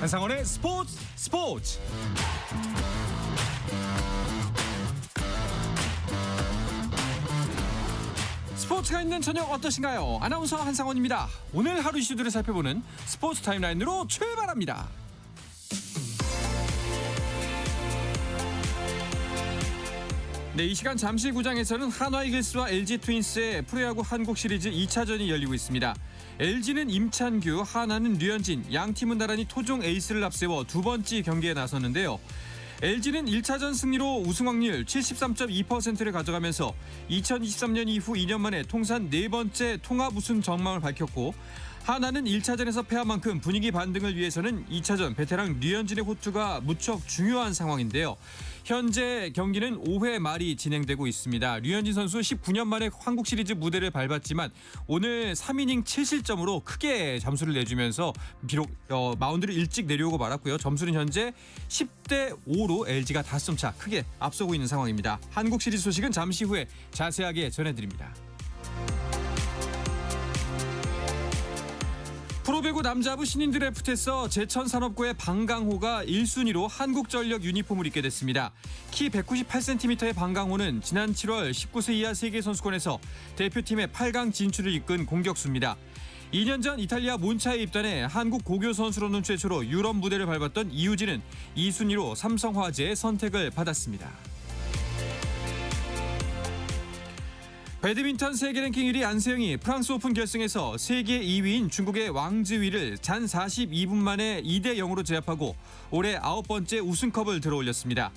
한상원의 스포츠. 스포츠가 있는 저녁 어떠신가요? 아나운서 한상원입니다. 오늘 하루 이슈들을 살펴보는 스포츠 타임라인으로 출발합니다. 네, 이 시간 잠실구장에서는 한화이글스와 LG 트윈스의 프로야구 한국 시리즈 2차전이 열리고 있습니다. LG는 임찬규, 한화는 류현진, 양 팀은 나란히 토종 에이스를 앞세워 두 번째 경기에 나섰는데요. LG는 1차전 승리로 우승 확률 73.2%를 가져가면서 2023년 이후 2년 만에 통산 네 번째 통합 우승 전망을 밝혔고, 하나는 1차전에서 패한 만큼 분위기 반등을 위해서는 2차전 베테랑 류현진의 호투가 무척 중요한 상황인데요. 현재 경기는 5회 말이 진행되고 있습니다. 류현진 선수 19년 만에 한국 시리즈 무대를 밟았지만 오늘 3이닝 7실점으로 크게 점수를 내주면서 비록 마운드를 일찍 내려오고 말았고요. 점수는 현재 10대 5로 LG가 5점 차 크게 앞서고 있는 상황입니다. 한국 시리즈 소식은 잠시 후에 자세하게 전해드립니다. 프로배구 남자부 신인 드래프트에서 제천산업고의 방강호가 1순위로 한국전력 유니폼을 입게 됐습니다. 키 198cm의 방강호는 지난 7월 19세 이하 세계선수권에서 대표팀의 8강 진출을 이끈 공격수입니다. 2년 전 이탈리아 몬차에 입단해 한국 고교 선수로는 최초로 유럽 무대를 밟았던 이우진은 2순위로 삼성화재의 선택을 받았습니다. 배드민턴 세계 랭킹 1위 안세영이 프랑스 오픈 결승에서 세계 2위인 중국의 왕즈위를 잔 42분 만에 2대 0으로 제압하고 올해 9번째 우승컵을 들어올렸습니다.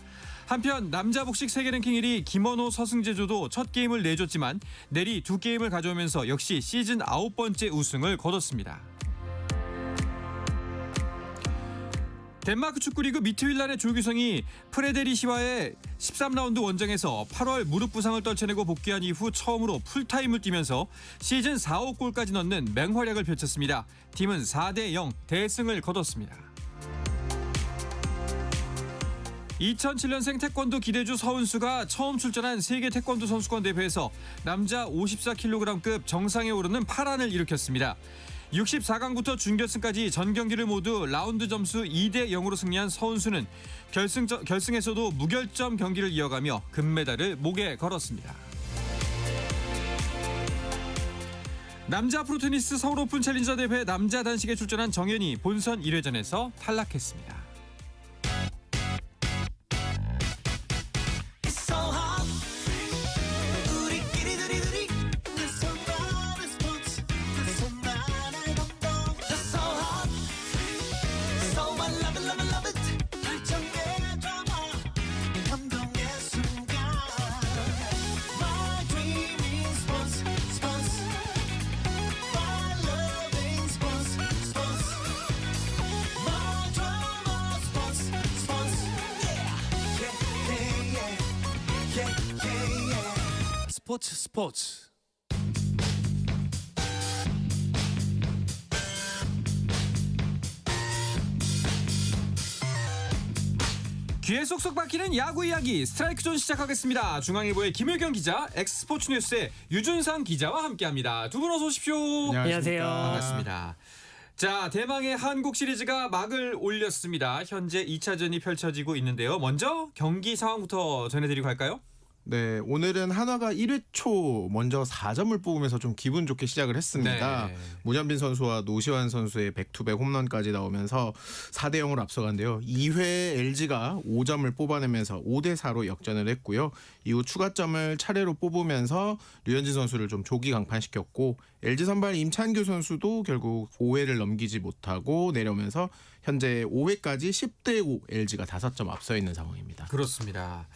한편 남자 복식 세계 랭킹 1위 김원호 서승재조도 첫 게임을 내줬지만 내리 두 게임을 가져오면서 역시 시즌 9번째 우승을 거뒀습니다. 덴마크 축구리그 미트윌란의 조규성이 프레데리시와의 13라운드 원정에서 8월 무릎 부상을 떨쳐내고 복귀한 이후 처음으로 풀타임을 뛰면서 시즌 4호 골까지 넣는 맹활약을 펼쳤습니다. 팀은 4대 0 대승을 거뒀습니다. 2007년생 태권도 기대주 서은수가 처음 출전한 세계 태권도 선수권 대회에서 남자 54kg급 정상에 오르는 파란을 일으켰습니다. 64강부터 준결승까지 전 경기를 모두 라운드 점수 2대 0으로 승리한 서은수는 결승에서도 무결점 경기를 이어가며 금메달을 목에 걸었습니다. 남자 프로테니스 서울 오픈 챌린저 대회 남자 단식에 출전한 정현이 본선 1회전에서 탈락했습니다. 스포츠. 귀에 쏙쏙 박히는 야구 이야기 스트라이크 존 시작하겠습니다. 중앙일보의 김효경 기자, 엑스스포츠 뉴스의 유준상 기자와 함께합니다. 두 분 어서 오십시오. 안녕하세요. 반갑습니다. 자, 대망의 한국 시리즈가 막을 올렸습니다. 현재 2차전이 펼쳐지고 있는데요. 먼저 경기 상황부터 전해드리고 갈까요? 네, 오늘은 한화가 1회 초 먼저 4점을 뽑으면서 좀 기분 좋게 시작을 했습니다. 네. 문현빈 선수와 노시환 선수의 백투백 홈런까지 나오면서 4대 0으로 앞서간대요. 2회 LG가 5점을 뽑아내면서 5대 4로 역전을 했고요. 이후 추가점을 차례로 뽑으면서 류현진 선수를 좀 조기 강판시켰고, LG 선발 임찬규 선수도 결국 5회를 넘기지 못하고 내려오면서 현재 5회까지 10대 5 LG가 5점 앞서 있는 상황입니다. 그렇습니다.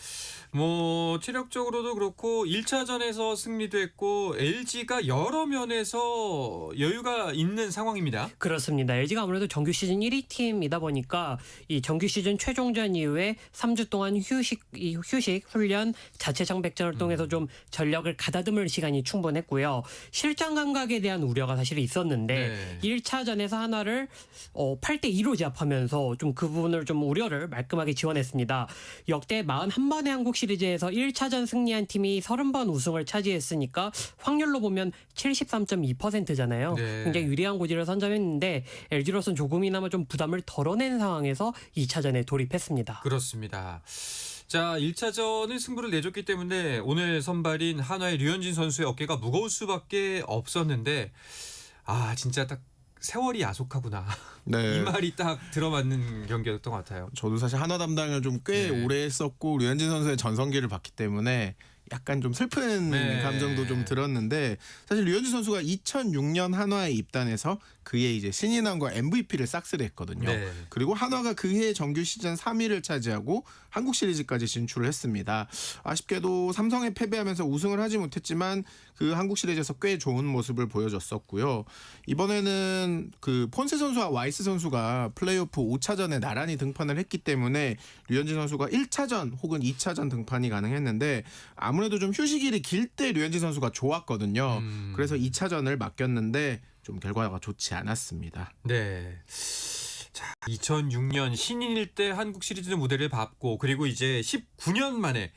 체력적으로도 그렇고 1차전에서 승리도 했고 LG가 여러 면에서 여유가 있는 상황입니다. 그렇습니다. LG가 아무래도 정규 시즌 1위 팀이다 보니까 이 정규 시즌 최종전 이후에 3주 동안 휴식, 훈련, 자체 장백전을 통해서 좀 전력을 가다듬을 시간이 충분했고요. 실장 감각에 대한 우려가 사실 있었는데 네. 1차전에서 하나를 8대 2로 그대로 제압하면서 좀 그 부분을 좀 우려를 말끔하게 지원했습니다. 역대 41번의 한국 시리즈에서 1차전 승리한 팀이 30번 우승을 차지했으니까 확률로 보면 73.2%잖아요. 네. 굉장히 유리한 고지를 선점했는데 LG로서는 조금이나마 좀 부담을 덜어낸 상황에서 2차전에 돌입했습니다. 그렇습니다. 자, 1차전은 승부를 내줬기 때문에 오늘 선발인 한화의 류현진 선수의 어깨가 무거울 수밖에 없었는데 진짜 딱 세월이 야속하구나. 네. 이 말이 딱 들어맞는 경기였던 것 같아요. 저도 사실 한화 담당을 좀 꽤 네. 오래 했었고 류현진 선수의 전성기를 봤기 때문에 약간 좀 슬픈 네. 감정도 좀 들었는데 사실 류현진 선수가 2006년 한화에 입단해서 그해 이제 신인왕과 MVP를 싹쓸이했거든요. 네. 그리고 한화가 그해 정규 시즌 3위를 차지하고 한국 시리즈까지 진출을 했습니다. 아쉽게도 삼성에 패배하면서 우승을 하지 못했지만 그 한국 시리즈에서 꽤 좋은 모습을 보여줬었고요. 이번에는 그 폰세 선수와 와이스 선수가 플레이오프 5차전에 나란히 등판을 했기 때문에 류현진 선수가 1차전 혹은 2차전 등판이 가능했는데 아무래도 좀 휴식일이 길 때 류현진 선수가 좋았거든요. 그래서 2차전을 맡겼는데 좀 결과가 좋지 않았습니다. 네. 자, 2006년 신인일 때 한국 시리즈 무대를 밟고 그리고 이제 19년 만에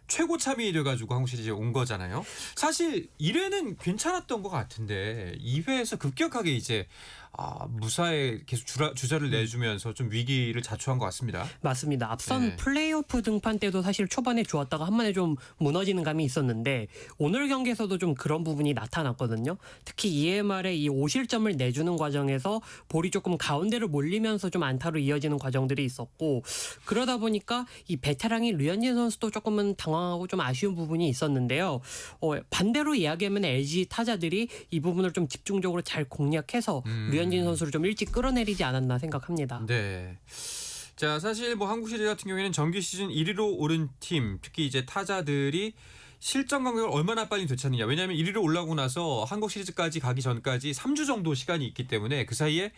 최고 참이 돼가지고 한국 시리즈에 온 거잖아요. 사실 1회는 괜찮았던 것 같은데 2회에서 급격하게 이제 무사에 계속 주자를 내주면서 좀 위기를 자초한 것 같습니다. 맞습니다. 앞선 네. 플레이오프 등판 때도 사실 초반에 좋았다가 한번에 좀 무너지는 감이 있었는데 오늘 경기에서도 좀 그런 부분이 나타났거든요. 특히 2회 말에 이 5실점을 내주는 과정에서 볼이 조금 가운데로 몰리면서 좀 안타로 이어지는 과정들이 있었고 그러다 보니까 이 베테랑인 류현진 선수도 조금은 당황하고 좀 아쉬운 부분이 있었는데요. 반대로 이야기하면 LG 타자들이 이 부분을 좀 집중적으로 잘 공략해서 류현진 선수를 좀 일찍 끌어내리지 않았나 생각합니다. 네. 자, 사실 뭐 한국 시리즈 같은 경우에는 정규 시즌 1위로 오른 팀, 특히 이제 타자들이 실전 간격을 얼마나 빨리 되찾느냐. 왜냐하면 1위로 올라오고 나서 한국 시리즈까지 가기 전까지 3주 정도 시간이 있기 때문에 그 사이에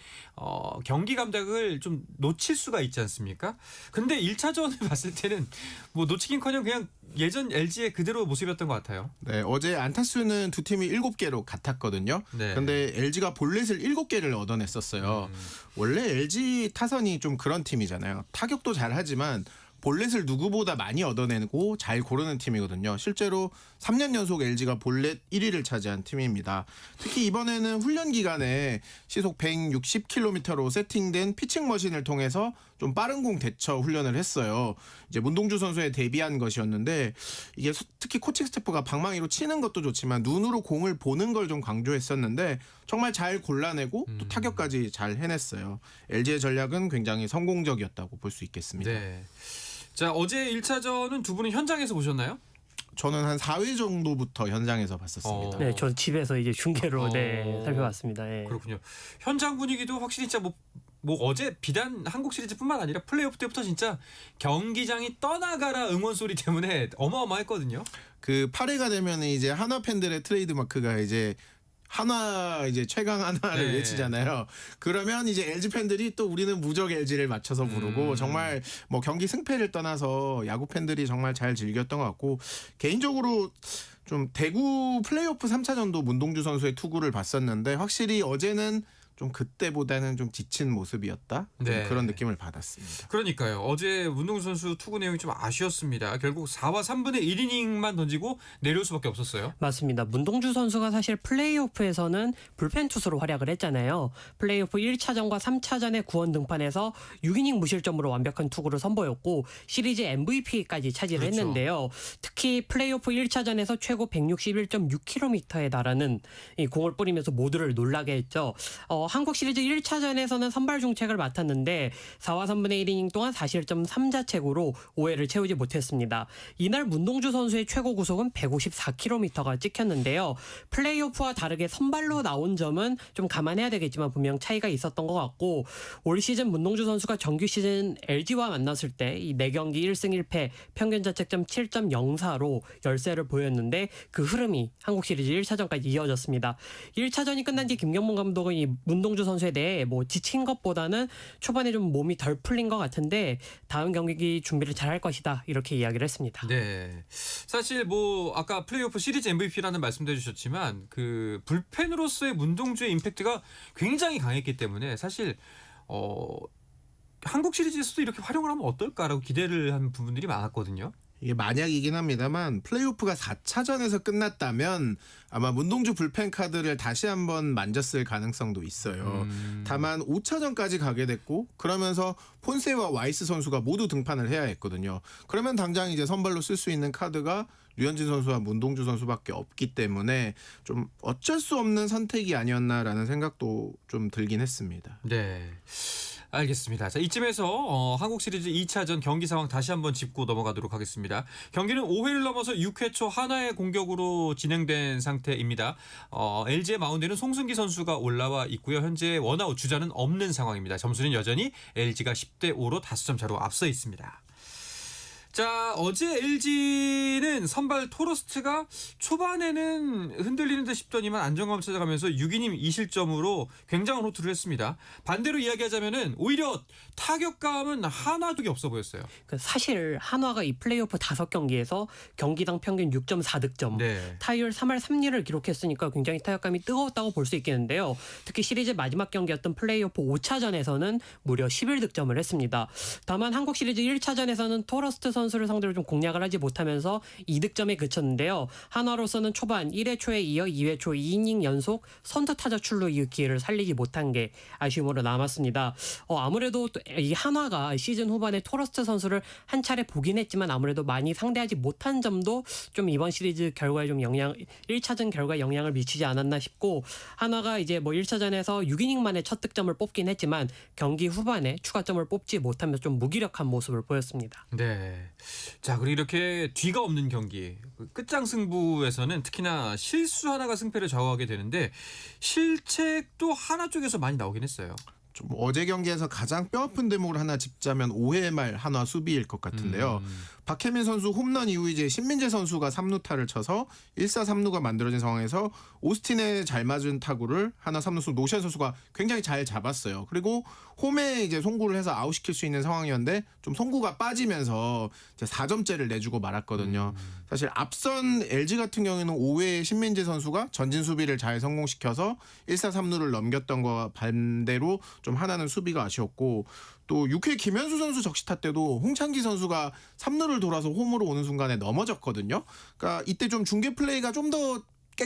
경기 감각을 좀 놓칠 수가 있지 않습니까? 근데 1차전을 봤을 때는 뭐 놓치긴커녕 그냥 예전 LG의 그대로 모습이었던 것 같아요. 네, 어제 안타수는 두 팀이 7개로 같았거든요. 네. 근데 LG가 볼넷을 7개를 얻어냈었어요. 원래 LG 타선이 좀 그런 팀이잖아요. 타격도 잘하지만 볼넷을 누구보다 많이 얻어내고 잘 고르는 팀이거든요. 실제로 3년 연속 LG가 볼넷 1위를 차지한 팀입니다. 특히 이번에는 훈련 기간에 시속 160km로 세팅된 피칭 머신을 통해서 좀 빠른 공 대처 훈련을 했어요. 이제 문동주 선수에 대비한 것이었는데 이게 특히 코칭 스태프가 방망이로 치는 것도 좋지만 눈으로 공을 보는 걸 좀 강조했었는데 정말 잘 골라내고 또 타격까지 잘 해냈어요. LG의 전략은 굉장히 성공적이었다고 볼 수 있겠습니다. 네. 자, 어제 1차전은 두 분은 현장에서 보셨나요? 저는 한 4회 정도부터 현장에서 봤었습니다. 네, 저 집에서 이제 중계로 살펴봤습니다. 예. 그렇군요. 현장 분위기도 확실히 진짜 뭐 어제 비단 한국 시리즈뿐만 아니라 플레이오프 때부터 진짜 경기장이 떠나가라 응원 소리 때문에 어마어마했거든요. 그 8회가 되면 이제 한화 팬들의 트레이드 마크가 이제 한화 이제 최강 한화를 네. 외치잖아요. 그러면 이제 LG 팬들이 또 우리는 무적 LG를 맞춰서 부르고 정말 뭐 경기 승패를 떠나서 야구 팬들이 정말 잘 즐겼던 것 같고 개인적으로 좀 대구 플레이오프 3차전도 문동주 선수의 투구를 봤었는데 확실히 어제는 좀 그때보다는 좀 지친 모습이었다. 좀 네. 그런 느낌을 받았습니다. 그러니까요. 어제 문동주 선수 투구 내용이 좀 아쉬웠습니다. 결국 4와 3분의 1이닝만 던지고 내려올 수밖에 없었어요. 맞습니다. 문동주 선수가 사실 플레이오프에서는 불펜 투수로 활약을 했잖아요. 플레이오프 1차전과 3차전의 구원 등판에서 6이닝 무실점으로 완벽한 투구를 선보였고 시리즈 MVP까지 차지를 그렇죠. 했는데요. 특히 플레이오프 1차전에서 최고 161.6km에 달하는 이 공을 뿌리면서 모두를 놀라게 했죠. 한국 시리즈 1차전에서는 선발 중책을 맡았는데 4와 3분의 1이닝 동안 4실점 3자책으로 5회를 채우지 못했습니다. 이날 문동주 선수의 최고 구속은 154km가 찍혔는데요. 플레이오프와 다르게 선발로 나온 점은 좀 감안해야 되겠지만 분명 차이가 있었던 것 같고 올 시즌 문동주 선수가 정규 시즌 LG와 만났을 때 이 4경기 1승 1패 평균 자책점 7.04로 열세를 보였는데 그 흐름이 한국 시리즈 1차전까지 이어졌습니다. 1차전이 끝난 뒤 김경문 감독은 이 문동주 선수에 대해 뭐 지친 것보다는 초반에 좀 몸이 덜 풀린 것 같은데 다음 경기 준비를 잘할 것이다 이렇게 이야기를 했습니다. 네. 사실 뭐 아까 플레이오프 시리즈 MVP라는 말씀도 해주셨지만 그 불펜으로서의 문동주의 임팩트가 굉장히 강했기 때문에 사실 한국 시리즈에서도 이렇게 활용을 하면 어떨까라고 기대를 한 부분들이 많았거든요. 이게 만약이긴 합니다만 플레이오프가 4차전에서 끝났다면 아마 문동주 불펜 카드를 다시 한번 만졌을 가능성도 있어요. 다만 5차전까지 가게 됐고 그러면서 폰세와 와이스 선수가 모두 등판을 해야 했거든요. 그러면 당장 이제 선발로 쓸 수 있는 카드가 류현진 선수와 문동주 선수밖에 없기 때문에 좀 어쩔 수 없는 선택이 아니었나라는 생각도 좀 들긴 했습니다. 네. 알겠습니다. 자, 이쯤에서 한국 시리즈 2차전 경기 상황 다시 한번 짚고 넘어가도록 하겠습니다. 경기는 5회를 넘어서 6회 초 하나의 공격으로 진행된 상태입니다. LG의 마운드에는 송승기 선수가 올라와 있고요. 현재 원아웃 주자는 없는 상황입니다. 점수는 여전히 LG가 10대 5로 5점 차로 앞서 있습니다. 자, 어제 LG는 선발 토러스트가 초반에는 흔들리는 듯 싶더니만 안정감 찾아가면서 6이닝 2실점으로 굉장한 호투를 했습니다. 반대로 이야기하자면은 오히려 타격감은 하나 쪽이 없어 보였어요. 사실 한화가 이 플레이오프 5경기에서 경기당 평균 6.4득점, 네. 타율 3할 3리를 기록했으니까 굉장히 타격감이 뜨거웠다고 볼 수 있겠는데요. 특히 시리즈 마지막 경기였던 플레이오프 5차전에서는 무려 11득점을 했습니다. 다만 한국 시리즈 1차전에서는 토러스트 선수를 상대로 좀 공략을 하지 못하면서 2득점에 그쳤는데요. 한화로서는 초반 1회 초에 이어 2회 초 2이닝 연속 선두 타자 출루 이후 기회를 살리지 못한 게 아쉬움으로 남았습니다. 아무래도 이 한화가 시즌 후반에 토러스트 선수를 한 차례 보긴 했지만 아무래도 많이 상대하지 못한 점도 좀 이번 시리즈 결과에 좀 1차전 결과에 영향을 미치지 않았나 싶고, 한화가 이제 뭐 1차전에서 6이닝 만에 첫 득점을 뽑긴 했지만 경기 후반에 추가점을 뽑지 못하면서 좀 무기력한 모습을 보였습니다. 네. 자, 그리고 이렇게 뒤가 없는 경기, 끝장 승부에서는 특히나 실수 하나가 승패를 좌우하게 되는데 실책도 하나 쪽에서 많이 나오긴 했어요. 좀 어제 경기에서 가장 뼈아픈 대목을 하나 짚자면 5회 말 한화 수비일 것 같은데요. 박혜민 선수 홈런 이후 이제 신민재 선수가 3루타를 쳐서 1사 3루가 만들어진 상황에서 오스틴에 잘 맞은 타구를 한화 3루수 노시안 선수가 굉장히 잘 잡았어요. 그리고 홈에 이제 송구를 해서 아웃시킬 수 있는 상황이었는데 좀 송구가 빠지면서 이제 4점째를 내주고 말았거든요. 사실 앞선 LG 같은 경우에는 5회에 신민재 선수가 전진 수비를 잘 성공시켜서 1사 3루를 넘겼던 거와 반대로 좀 하나는 수비가 아쉬웠고, 또 6회 김현수 선수 적시타 때도 홍창기 선수가 3루를 돌아서 홈으로 오는 순간에 넘어졌거든요. 그러니까 이때 좀 중계 플레이가 좀 더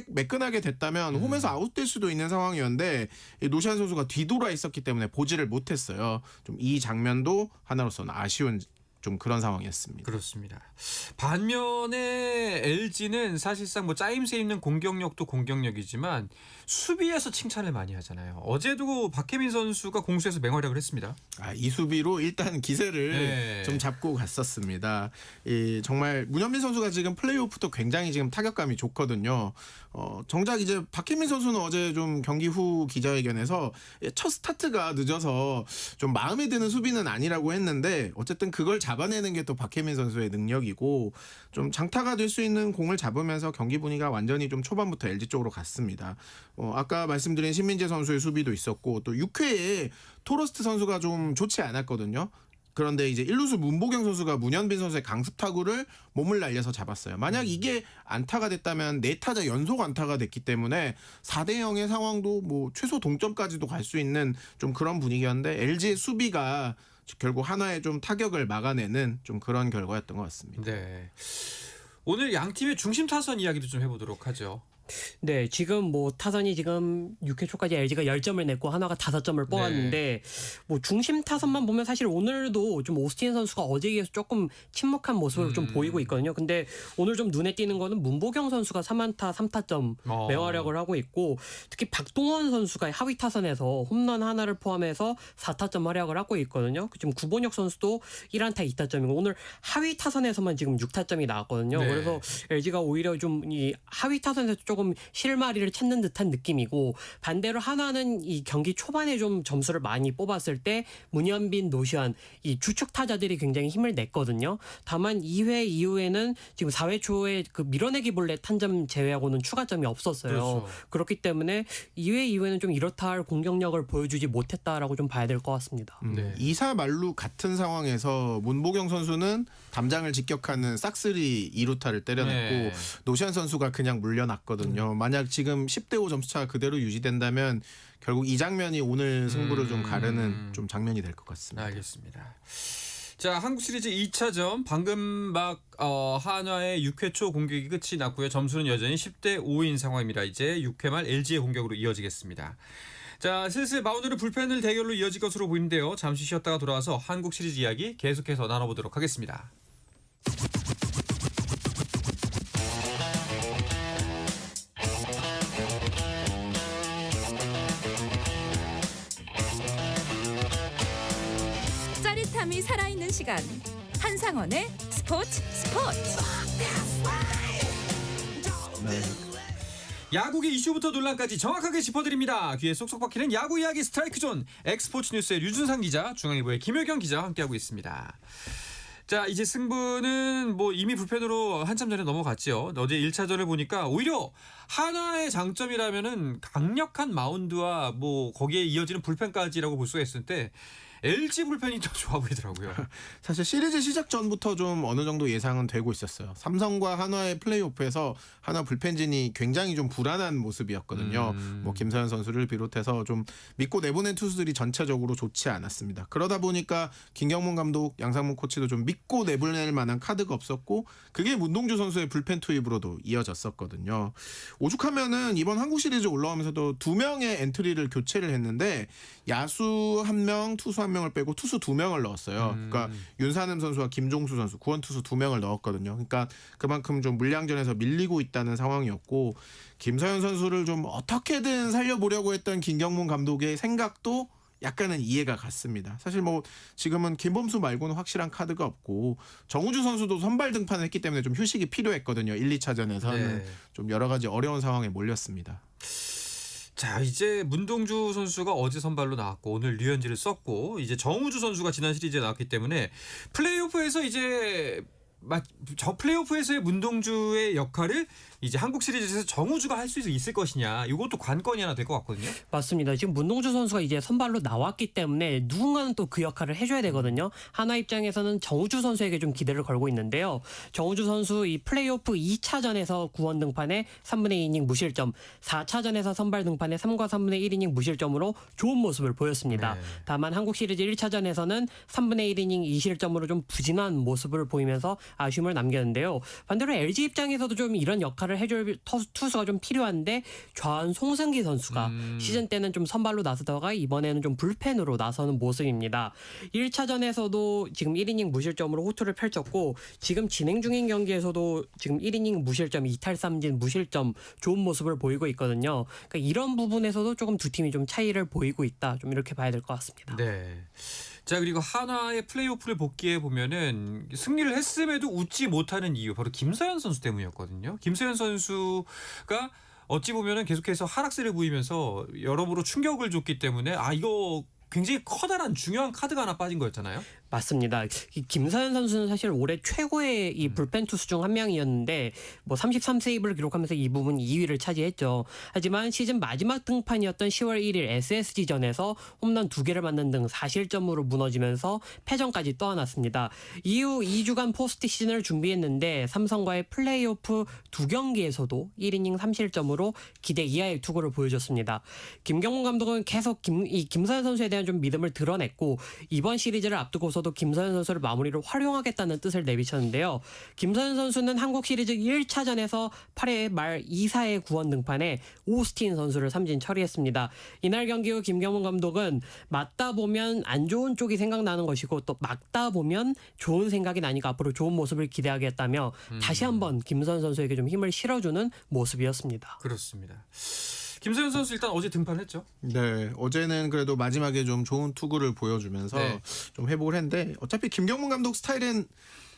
매끈하게 됐다면 홈에서 아웃될 수도 있는 상황이었는데 노시안 선수가 뒤돌아 있었기 때문에 보지를 못했어요. 좀 이 장면도 하나로서는 아쉬운 좀 그런 상황이었습니다. 그렇습니다. 반면에 LG는 사실상 뭐 짜임새 있는 공격력도 공격력이지만 수비에서 칭찬을 많이 하잖아요. 어제도 박혜민 선수가 공수에서 맹활약을 했습니다. 이 수비로 일단 기세를 네. 좀 잡고 갔었습니다. 정말 문현민 선수가 지금 플레이오프도 굉장히 지금 타격감이 좋거든요. 정작 이제 박혜민 선수는 어제 좀 경기 후 기자회견에서 첫 스타트가 늦어서 좀 마음에 드는 수비는 아니라고 했는데 어쨌든 그걸 잡아내는 게 또 박혜민 선수의 능력이고, 좀 장타가 될 수 있는 공을 잡으면서 경기 분위기가 완전히 좀 초반부터 LG 쪽으로 갔습니다. 아까 말씀드린 신민재 선수의 수비도 있었고, 또 6회에 토러스트 선수가 좀 좋지 않았거든요. 그런데 이제 1루수 문보경 선수가 문현빈 선수의 강습 타구를 몸을 날려서 잡았어요. 만약 이게 안타가 됐다면 4타자 연속 안타가 됐기 때문에 4대 0의 상황도 뭐 최소 동점까지도 갈 수 있는 좀 그런 분위기였는데 LG의 수비가 결국 하나의 좀 타격을 막아내는 좀 그런 결과였던 것 같습니다. 네. 오늘 양 팀의 중심 타선 이야기도 좀 해보도록 하죠. 네, 지금 뭐 타선이 지금 6회 초까지 LG가 10점을 냈고 한화가 5점을 뽑았는데 뭐 중심 타선만 보면 사실 오늘도 좀 오스틴 선수가 어제에 비해서 조금 침묵한 모습을 좀 보이고 있거든요. 근데 오늘 좀 눈에 띄는 거는 문보경 선수가 3안타 3타점 맹활약을 하고 있고, 특히 박동원 선수가 하위 타선에서 홈런 하나를 포함해서 4타점 활약을 하고 있거든요. 지금 구본혁 선수도 1안타 2타점이고 오늘 하위 타선에서만 지금 6타점이 나왔거든요. 네. 그래서 LG가 오히려 좀 이 하위 타선에서 조금 실마리를 찾는 듯한 느낌이고, 반대로 한화는 이 경기 초반에 좀 점수를 많이 뽑았을 때 문현빈, 노시안 이 주축 타자들이 굉장히 힘을 냈거든요. 다만 2회 이후에는 지금 4회 초에 그 밀어내기 볼넷 한 점 제외하고는 추가점이 없었어요. 그렇죠. 그렇기 때문에 2회 이후에는 좀 이렇다 할 공격력을 보여주지 못했다라고 좀 봐야 될 것 같습니다. 네. 2사 말루 같은 상황에서 문보경 선수는 담장을 직격하는 싹쓸이 2루타를 때려냈고 네. 노시안 선수가 그냥 물려놨거든요. 있거든요. 만약 지금 10대5 점수차가 그대로 유지된다면 결국 이 장면이 오늘 승부를 좀 가르는 좀 장면이 될 것 같습니다. 알겠습니다. 자, 한국 시리즈 2차전 방금 막 한화의 6회 초 공격이 끝이 났고요. 점수는 여전히 10대 5인 상황입니다. 이제 6회 말 LG의 공격으로 이어지겠습니다. 자, 슬슬 마운드는 불펜을 대결로 이어질 것으로 보이는데요. 잠시 쉬었다가 돌아와서 한국 시리즈 이야기 계속해서 나눠보도록 하겠습니다. 짜릿함이 살아있는 시간 한상원의 스포츠. 네. 야구계 이슈부터 논란까지 정확하게 짚어드립니다. 귀에 쏙쏙 박히는 야구 이야기 스트라이크 존. 엑스포츠 뉴스의 류준상 기자, 중앙일보의 김효경 기자와 함께하고 있습니다. 자, 이제 승부는 뭐 이미 불펜으로 한참 전에 넘어갔죠. 어제 1차전을 보니까 오히려 한화의 장점이라면은 강력한 마운드와 뭐 거기에 이어지는 불펜까지라고 볼 수가 있을 때 LG 불펜이 더 좋아 보이더라고요. 사실 시리즈 시작 전부터 좀 어느 정도 예상은 되고 있었어요. 삼성과 한화의 플레이오프에서 한화 불펜진이 굉장히 좀 불안한 모습이었거든요. 뭐 김서현 선수를 비롯해서 좀 믿고 내보낸 투수들이 전체적으로 좋지 않았습니다. 그러다 보니까 김경문 감독, 양상문 코치도 좀 믿고 내보낼 만한 카드가 없었고 그게 문동주 선수의 불펜 투입으로도 이어졌었거든요. 오죽하면은 이번 한국 시리즈 올라오면서도 2명의 엔트리를 교체를 했는데 야수 1명, 투수 1명을 빼고 투수 2명을 넣었어요. 그러니까 윤산흠 선수와 김종수 선수 구원 투수 2명을 넣었거든요. 그러니까 그만큼 좀 물량전에서 밀리고 있다는 상황이었고 김서현 선수를 좀 어떻게든 살려보려고 했던 김경문 감독의 생각도 약간은 이해가 갔습니다. 사실 뭐 지금은 김범수 말고는 확실한 카드가 없고 정우주 선수도 선발 등판을 했기 때문에 좀 휴식이 필요했거든요. 1, 2차전에서는 네. 좀 여러 가지 어려운 상황에 몰렸습니다. 자, 이제 문동주 선수가 어제 선발로 나왔고 오늘 류현진을 썼고 이제 정우주 선수가 지난 시리즈에 나왔기 때문에 플레이오프에서 이제 플레이오프에서의 문동주의 역할을 이제 한국 시리즈에서 정우주가 할 수 있을 것이냐, 이것도 관건이 하나 될 것 같거든요. 맞습니다. 지금 문동주 선수가 이제 선발로 나왔기 때문에 누군가는 또 그 역할을 해줘야 되거든요. 한화 입장에서는 정우주 선수에게 좀 기대를 걸고 있는데요. 정우주 선수 이 플레이오프 2차전에서 구원 등판에 3분의 2이닝 무실점, 4차전에서 선발 등판에 3과 3분의 1이닝 무실점으로 좋은 모습을 보였습니다. 네. 다만 한국 시리즈 1차전에서는 3분의 1이닝 2실점으로 좀 부진한 모습을 보이면서 아쉬움을 남겼는데요. 반대로 LG 입장에서도 좀 이런 역할을 해줄 투수가 좀 필요한데 좌완 송승기 선수가 시즌 때는 좀 선발로 나서다가 이번에는 좀 불펜으로 나서는 모습입니다. 1차전에서도 지금 1이닝 무실점으로 호투를 펼쳤고 지금 진행 중인 경기에서도 지금 1이닝 무실점, 2탈3진 무실점 좋은 모습을 보이고 있거든요. 그러니까 이런 부분에서도 조금 두 팀이 좀 차이를 보이고 있다. 좀 이렇게 봐야 될 것 같습니다. 네. 자, 그리고 한화의 플레이오프를 복귀해 보면은 승리를 했음에도 웃지 못하는 이유 바로 김서현 선수 때문이었거든요. 김서현 선수가 어찌 보면은 계속해서 하락세를 보이면서 여러모로 충격을 줬기 때문에 이거 굉장히 커다란 중요한 카드가 하나 빠진 거였잖아요. 맞습니다. 이 김서현 선수는 사실 올해 최고의 이 불펜 투수 중 한 명이었는데 뭐 33세이브를 기록하면서 이 부분 2위를 차지했죠. 하지만 시즌 마지막 등판이었던 10월 1일 SSG전에서 홈런 2개를 맞는 등 4실점으로 무너지면서 패전까지 떠안았습니다. 이후 2주간 포스트 시즌을 준비했는데 삼성과의 플레이오프 2경기에서도 1이닝 3실점으로 기대 이하의 투구를 보여줬습니다. 김경문 감독은 계속 김서현 선수에 대한 좀 믿음을 드러냈고 이번 시리즈를 앞두고서도 김서현 선수를 마무리로 활용하겠다는 뜻을 내비쳤는데요. 김서현 선수는 한국 시리즈 1차전에서 8회 말 2사의 구원 등판에 오스틴 선수를 삼진 처리했습니다. 이날 경기 후 김경문 감독은 맞다 보면 안 좋은 쪽이 생각나는 것이고 또 막다 보면 좋은 생각이 나니까 앞으로 좋은 모습을 기대하겠다며 다시 한번 김서현 선수에게 좀 힘을 실어주는 모습이었습니다. 그렇습니다. 김서현 선수 일단 어제 등판했죠. 네, 어제는 그래도 마지막에 좀 좋은 투구를 보여주면서 네. 좀 회복을 했는데 어차피 김경문 감독 스타일은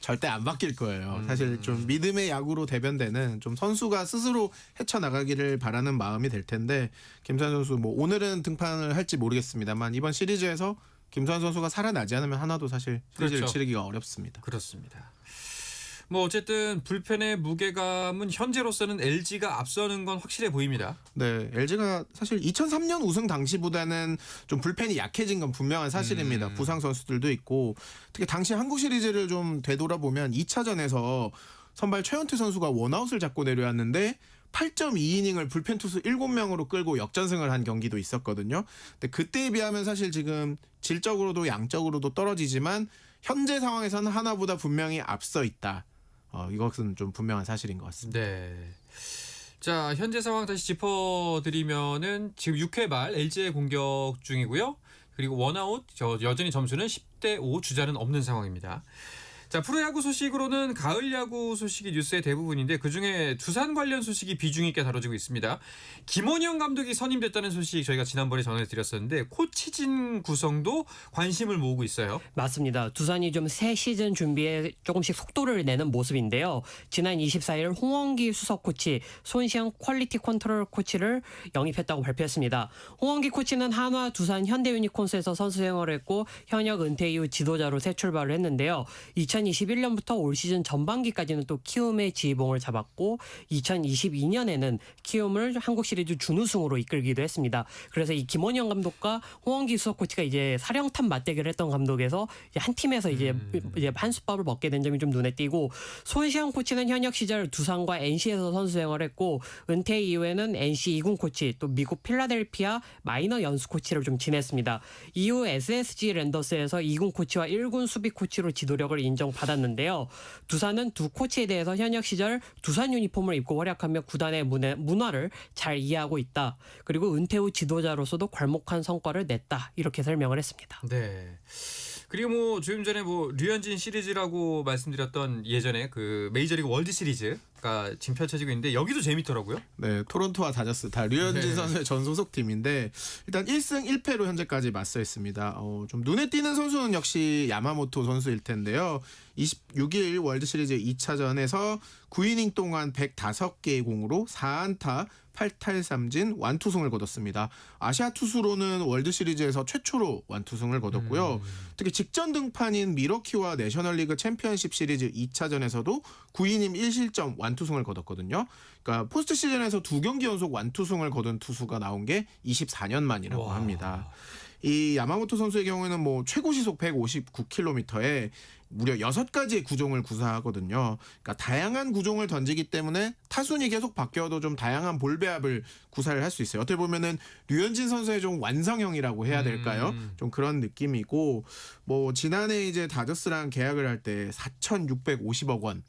절대 안 바뀔 거예요. 사실 좀 믿음의 야구로 대변되는 좀 선수가 스스로 헤쳐나가기를 바라는 마음이 될 텐데 김서현 선수 뭐 오늘은 등판을 할지 모르겠습니다만 이번 시리즈에서 김서현 선수가 살아나지 않으면 하나도 사실 시리즈를 그렇죠. 치르기가 어렵습니다. 그렇습니다. 뭐 어쨌든 불펜의 무게감은 현재로서는 LG가 앞서는 건 확실해 보입니다. 네, LG가 사실 2003년 우승 당시보다는 좀 불펜이 약해진 건 분명한 사실입니다. 부상 선수들도 있고 특히 당시 한국 시리즈를 좀 되돌아보면 2차전에서 선발 최현태 선수가 원아웃을 잡고 내려왔는데 8.2이닝을 불펜 투수 7명으로 끌고 역전승을 한 경기도 있었거든요. 근데 그때에 비하면 사실 지금 질적으로도 양적으로도 떨어지지만 현재 상황에서는 하나보다 분명히 앞서 있다. 이것은 좀 분명한 사실인 것 같습니다. 네. 자, 현재 상황 다시 짚어드리면은 지금 6회 말 LG의 공격 중이고요. 그리고 원아웃, 여전히 점수는 10대5, 주자는 없는 상황입니다. 자, 프로야구 소식으로는 가을 야구 소식이 뉴스의 대부분인데 그중에 두산 관련 소식이 비중 있게 다뤄지고 있습니다. 김원형 감독이 선임됐다는 소식 저희가 지난번에 전해드렸었는데 코치진 구성도 관심을 모으고 있어요. 맞습니다. 두산이 좀 새 시즌 준비에 조금씩 속도를 내는 모습인데요. 지난 24일 홍원기 수석 코치, 손시영 퀄리티 컨트롤 코치를 영입했다고 발표했습니다. 홍원기 코치는 한화, 두산, 현대 유니콘스에서 선수 생활을 했고 현역 은퇴 이후 지도자로 새 출발을 했는데요. 2021년부터 올 시즌 전반기까지는 또 키움의 지휘봉을 잡았고 2022년에는 키움을 한국 시리즈 준우승으로 이끌기도 했습니다. 그래서 이 김원영 감독과 홍원기 수석 코치가 이제 사령탑 맞대결을 했던 감독에서 이제 한 팀에서 이제 한 솥밥을 먹게 된 점이 좀 눈에 띄고 손시영 코치는 현역 시절 두산과 NC에서 선수 생활을 했고 은퇴 이후에는 NC 2군 코치 또 미국 필라델피아 마이너 연수 코치를 좀 지냈습니다. 이후 SSG 랜더스에서 2군 코치와 1군 수비 코치로 지도력을 인정받았는데요. 두산은 두 코치에 대해서 현역 시절 두산 유니폼을 입고 활약하며 구단의 문화를 잘 이해하고 있다. 그리고 은퇴 후 지도자로서도 괄목한 성과를 냈다. 이렇게 설명을 했습니다. 네. 그리고 뭐 조금 전에 뭐 류현진 시리즈라고 말씀드렸던 예전에 그 메이저리그 월드 시리즈가 지금 펼쳐지고 있는데 여기도 재밌더라고요. 네, 토론토와 다저스 다 류현진 네. 선수의 전 소속팀인데 일단 1승 1패로 현재까지 맞서 있습니다. 좀 눈에 띄는 선수는 역시 야마모토 선수일 텐데요. 26일 월드시리즈 2차전에서 9이닝 동안 105개의 공으로 4안타 8탈삼진 완투승을 거뒀습니다. 아시아 투수로는 월드시리즈에서 최초로 완투승을 거뒀고요. 특히 직전 등판인 미러키와 내셔널리그 챔피언십 시리즈 2차전에서도 9이닝 1실점 완투승을 거뒀거든요. 그러니까 포스트 시즌에서 2경기 연속 완투승을 거둔 투수가 나온 게 24년 만이라고 합니다. 이 야마모토 선수의 경우에는 뭐 최고 시속 159km에 무려 6가지의 구종을 구사하거든요. 그러니까 다양한 구종을 던지기 때문에 타순이 계속 바뀌어도 좀 다양한 볼 배합을 구사를 할 수 있어요. 어떻게 보면은 류현진 선수의 좀 완성형이라고 해야 될까요? 좀 그런 느낌이고 뭐 지난해 이제 다저스랑 계약을 할 때 4,650억 원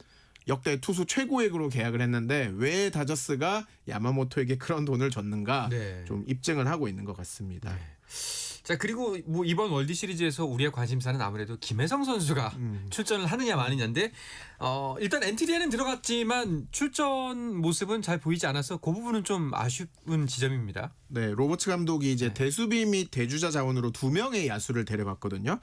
역대 투수 최고액으로 계약을 했는데 왜 다저스가 야마모토에게 그런 돈을 줬는가 네. 좀 입증을 하고 있는 것 같습니다. 네. 자, 그리고 뭐 이번 월드 시리즈에서 우리의 관심사는 아무래도 김혜성 선수가 출전을 하느냐 마느냐인데 일단 엔트리에는 들어갔지만 출전 모습은 잘 보이지 않아서 그 부분은 좀 아쉬운 지점입니다. 네, 로버츠 감독이 이제 대수비 및 대주자 자원으로 2명의 야수를 데려갔거든요.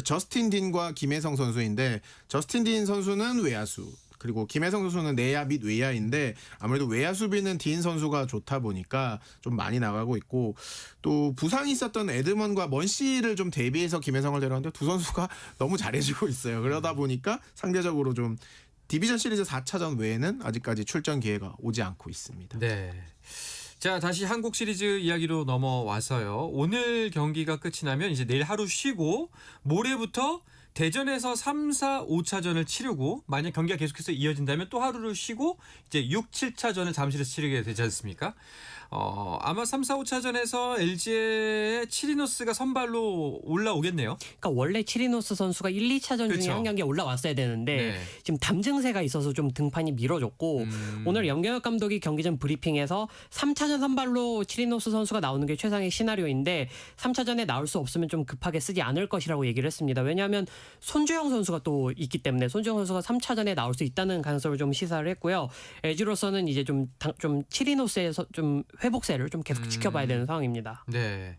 저스틴 딘과 김혜성 선수인데 저스틴 딘 선수는 외야수 그리고 김혜성 선수는 내야 및 외야인데 아무래도 외야 수비는 딘 선수가 좋다 보니까 좀 많이 나가고 있고 또 부상이 있었던 에드먼과 먼시를 좀 대비해서 김혜성을 데려갔는데 두 선수가 너무 잘해주고 있어요. 그러다 보니까 상대적으로 좀 디비전 시리즈 4차전 외에는 아직까지 출전 기회가 오지 않고 있습니다. 네. 자, 다시 한국 시리즈 이야기로 넘어와서요. 오늘 경기가 끝이 나면 이제 내일 하루 쉬고 모레부터 대전에서 3, 4, 5차전을 치르고 만약 경기가 계속해서 이어진다면 또 하루를 쉬고 이제 6, 7차전을 잠실에서 치르게 되지 않습니까? 아마 3, 4, 5차전에서 LG의 치리노스가 선발로 올라오겠네요. 그러니까 원래 치리노스 선수가 1, 2차전 중에 그렇죠. 한 경기에 올라왔어야 되는데 네. 지금 담증세가 있어서 좀 등판이 미뤄졌고 오늘 염경엽 감독이 경기 전 브리핑에서 3차전 선발로 치리노스 선수가 나오는 게 최상의 시나리오인데 3차전에 나올 수 없으면 좀 급하게 쓰지 않을 것이라고 얘기를 했습니다. 왜냐하면 손주영 선수가 또 있기 때문에 손주영 선수가 3차전에 나올 수 있다는 가능성을 좀 시사를 했고요. LG로서는 이제 좀 치리노스에서 좀 회복세를 좀 계속 지켜봐야 되는 상황입니다. 네.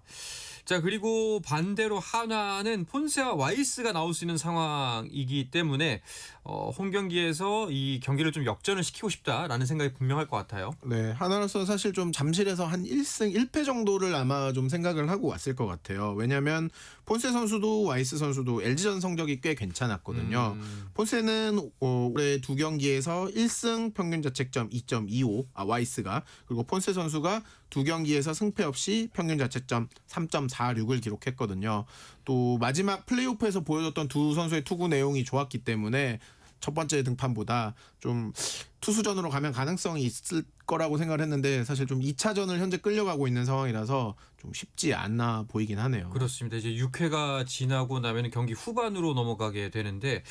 자, 그리고 반대로 한화는 폰세와 와이스가 나올 수 있는 상황이기 때문에 홈 경기에서 이 경기를 좀 역전을 시키고 싶다라는 생각이 분명할 것 같아요. 네, 하나로서 사실 좀 잠실에서 한 1승 1패 정도를 아마 좀 생각을 하고 왔을 것 같아요. 왜냐하면 폰세 선수도 와이스 선수도 LG전 성적이 꽤 괜찮았거든요. 폰세는 올해 2경기에서 1승 평균 자책점 2.25, 와이스가 그리고 폰세 선수가 2경기에서 승패 없이 평균 자책점 3.46을 기록했거든요. 또 마지막 플레이오프에서 보여줬던 두 선수의 투구 내용이 좋았기 때문에 첫 번째 등판보다 좀 투수전으로 가면 가능성이 있을 거라고 생각을 했는데 사실 좀 2차전을 현재 끌려가고 있는 상황이라서 좀 쉽지 않나 보이긴 하네요. 그렇습니다. 이제 6회가 지나고 나면 경기 후반으로 넘어가게 되는데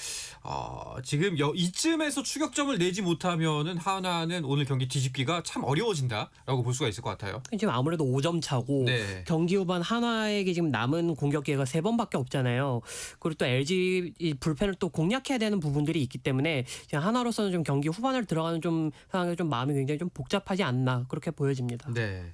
지금 이쯤에서 추격점을 내지 못하면은 하나는 오늘 경기 뒤집기가 참 어려워진다라고 볼 수가 있을 것 같아요. 지금 아무래도 5점 차고 네. 경기 후반 하나에게 지금 남은 공격 기회가 3번밖에 없잖아요. 그리고 또 LG 이 불펜을 또 공략해야 되는 부분들이 있기 때문에 지금 하나로서는 좀 경기 후반을 들어가는 좀 상황에 좀 마음이 굉장히 좀 복잡하지 않나 그렇게 보여집니다. 네.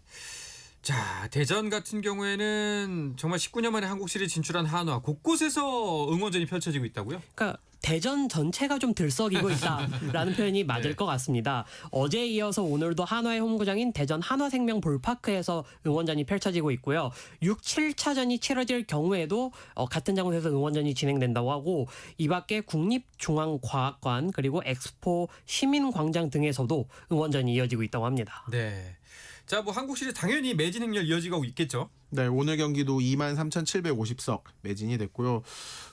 자, 대전 같은 경우에는 정말 19년 만에 한국 시리즈 진출한 한화 곳곳에서 응원전이 펼쳐지고 있다고요? 그러니까 대전 전체가 좀 들썩이고 있다라는 표현이 맞을 네. 것 같습니다. 어제에 이어서 오늘도 한화의 홈구장인 대전 한화생명 볼파크에서 응원전이 펼쳐지고 있고요. 6, 7차전이 치러질 경우에도 같은 장소에서 응원전이 진행된다고 하고 이 밖에 국립중앙과학관 그리고 엑스포 시민광장 등에서도 응원전이 이어지고 있다고 합니다. 네. 자, 뭐 한국 시리즈 당연히 매진 행렬 이어지고 있겠죠. 네, 오늘 경기도 23,750석 매진이 됐고요.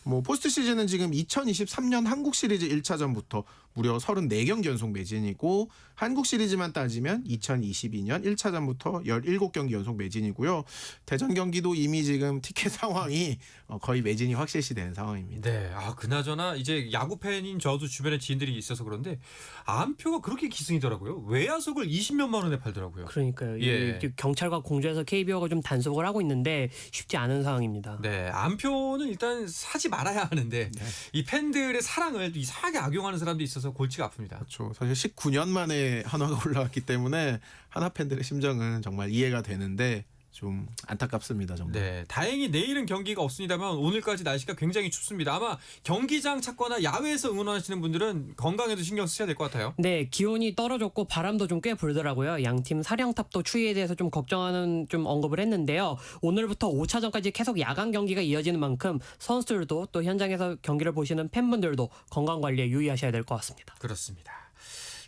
뭐 포스트 시즌은 지금 2023년 한국 시리즈 1차전부터 무려 34경기 연속 매진이고 한국 시리즈만 따지면 2022년 1차전부터 17경기 연속 매진이고요. 대전 경기도 이미 지금 티켓 상황이 거의 매진이 확실시되는 상황입니다. 네. 그나저나 이제 야구 팬인 저도 주변에 지인들이 있어서 그런데 안표가 그렇게 기승이더라고요. 외야석을 20몇만 원에 팔더라고요. 그러니까요. 예. 이 경찰과 공조해서 KBO가 좀 단속을 하고 있는데 쉽지 않은 상황입니다. 네, 안표는 일단 사지 말아야 하는데 이 팬들의 사랑을 이상하게 악용하는 사람도 있어서 골치가 아픕니다. 그렇죠. 사실 19년 만에 한화가 올라왔기 때문에 한화 팬들의 심정은 정말 이해가 되는데 좀 안타깝습니다. 정말. 네, 다행히 내일은 경기가 없습니다만 오늘까지 날씨가 굉장히 춥습니다. 아마 경기장 찾거나 야외에서 응원하시는 분들은 건강에도 신경 쓰셔야 될 것 같아요. 네, 기온이 떨어졌고 바람도 좀 꽤 불더라고요. 양팀 사령탑도 추위에 대해서 좀 걱정하는 좀 언급을 했는데요. 오늘부터 5차전까지 계속 야간 경기가 이어지는 만큼 선수들도 또 현장에서 경기를 보시는 팬분들도 건강 관리에 유의하셔야 될 것 같습니다. 그렇습니다.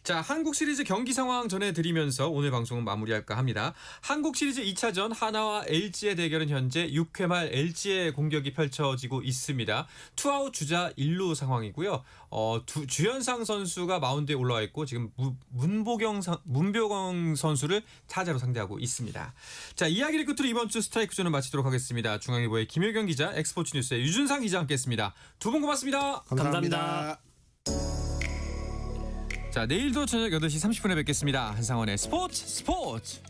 자, 한국 시리즈 경기 상황 전해드리면서 오늘 방송은 마무리할까 합니다. 한국 시리즈 2차전 하나와 LG의 대결은 현재 6회 말 LG의 공격이 펼쳐지고 있습니다. 투아웃 주자 1루 상황이고요. 주현상 선수가 마운드에 올라와 있고 지금 문보경 선수를 타자로 상대하고 있습니다. 자, 이야기를 끝으로 이번 주 스트라이크 존을 마치도록 하겠습니다. 중앙일보의 김효경 기자, 엑스포츠 뉴스의 유준상 기자 함께했습니다. 두 분 고맙습니다. 감사합니다. 자, 내일도 저녁 8시 30분에 뵙겠습니다. 한상원의 스포츠.